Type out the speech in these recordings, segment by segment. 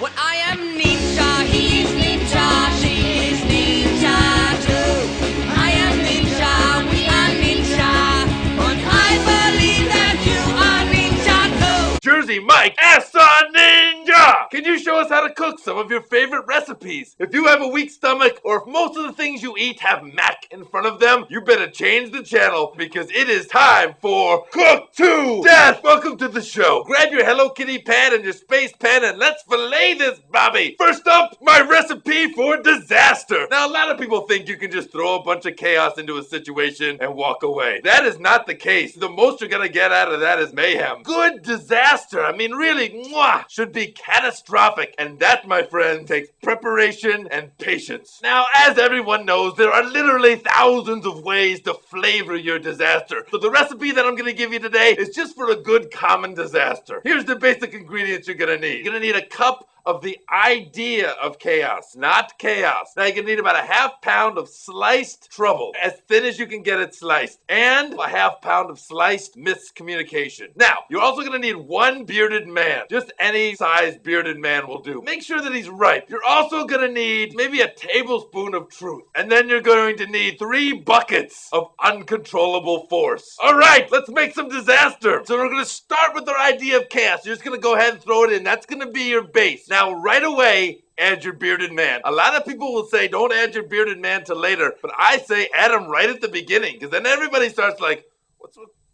Well, I am ninja, he's ninja, she is ninja too. I am ninja, we are ninja, and I believe that you are ninja too. Jersey Mike, Asa Ninja! Can you show us how to cook some of your favorite recipes? If you have a weak stomach, or if most of the things you eat have Mac in front of them, you better change the channel because it is time for Cook to Death! Welcome to the show. Grab your Hello Kitty pan and your space pen and let's fillet this Bobby. First up, my recipe for disaster. Now, a lot of people think you can just throw a bunch of chaos into a situation and walk away. That is not the case. The most you're gonna get out of that is mayhem. Good disaster, I mean really, should be catastrophic. And that, my friend, takes preparation and patience. Now, as everyone knows, there are literally thousands of ways to flavor your disaster. So the recipe that I'm gonna give you today is just for a good common disaster. Here's the basic ingredients you're gonna need. You're gonna need a cup of the idea of chaos, not chaos. Now you're gonna need about a half pound of sliced trouble, as thin as you can get it sliced, and a half pound of sliced miscommunication. Now, you're also gonna need one bearded man. Just any size bearded man will do. Make sure that he's ripe. You're also gonna need maybe a tablespoon of truth. And then you're going to need 3 buckets of uncontrollable force. All right, let's make some disaster. So we're gonna start with our idea of chaos. You're just gonna go ahead and throw it in. That's gonna be your base. Now, right away, add your bearded man. A lot of people will say don't add your bearded man till later, but I say add him right at the beginning, because then everybody starts like,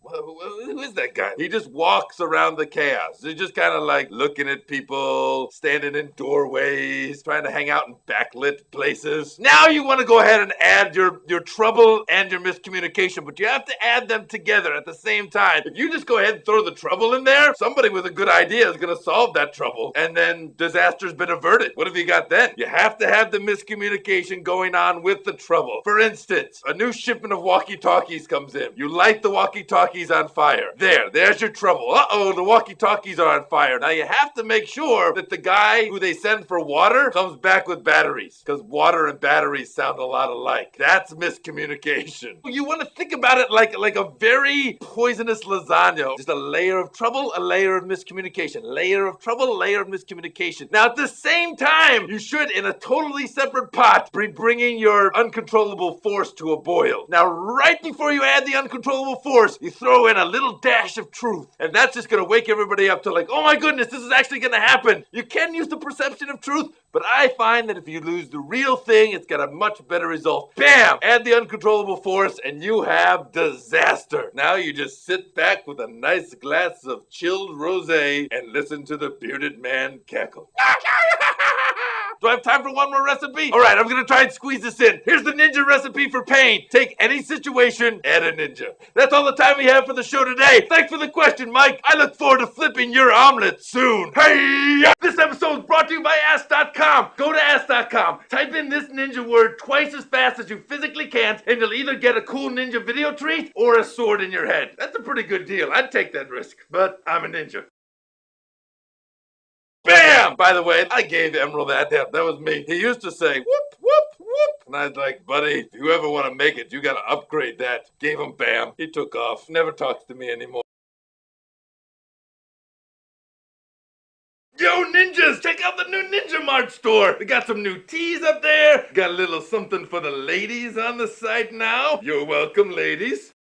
who is that guy? He just walks around the chaos. He's just kind of like looking at people, standing in doorways, trying to hang out in backlit places. Now you want to go ahead and add your trouble and your miscommunication, but you have to add them together at the same time. If you just go ahead and throw the trouble in there, somebody with a good idea is going to solve that trouble, and then disaster's been averted. What have you got then? You have to have the miscommunication going on with the trouble. For instance, a new shipment of walkie-talkies comes in. You light the walkie-talkies on fire. There's your trouble. Uh-oh, the walkie-talkies are on fire. Now you have to make sure that the guy who they send for water comes back with batteries, because water and batteries sound a lot alike. That's miscommunication. You want to think about it like a very poisonous lasagna. Just a layer of trouble, a layer of miscommunication. Layer of trouble, layer of miscommunication. Now at the same time, you should, in a totally separate pot, be bringing your uncontrollable force to a boil. Now right before you add the uncontrollable force, you throw in a little dash of truth, and that's just gonna wake everybody up to like, oh my goodness, this is actually gonna happen. You can use the perception of truth, but I find that if you lose the real thing, it's got a much better result. Bam! Add the uncontrollable force, and you have disaster. Now you just sit back with a nice glass of chilled rosé and listen to the bearded man cackle. Do I have time for one more recipe? All right, I'm gonna try and squeeze this in. Here's the ninja recipe for pain. Take any situation, add a ninja. That's all the time we have for the show today. Thanks for the question, Mike. I look forward to flipping your omelet soon. Hey! This episode is brought to you by Ask.com. Go to Ask.com. Type in this ninja word twice as fast as you physically can, and you'll either get a cool ninja video treat or a sword in your head. That's a pretty good deal. I'd take that risk, but I'm a ninja. Bam! By the way, I gave Emerald that. Yeah, that was me. He used to say, whoop, whoop, whoop. And I was like, buddy, if you ever want to make it, you got to upgrade that. Gave him bam. He took off. Never talks to me anymore. Yo, ninjas, check out the new Ninja Mart store. We got some new teas up there. Got a little something for the ladies on the site now. You're welcome, ladies.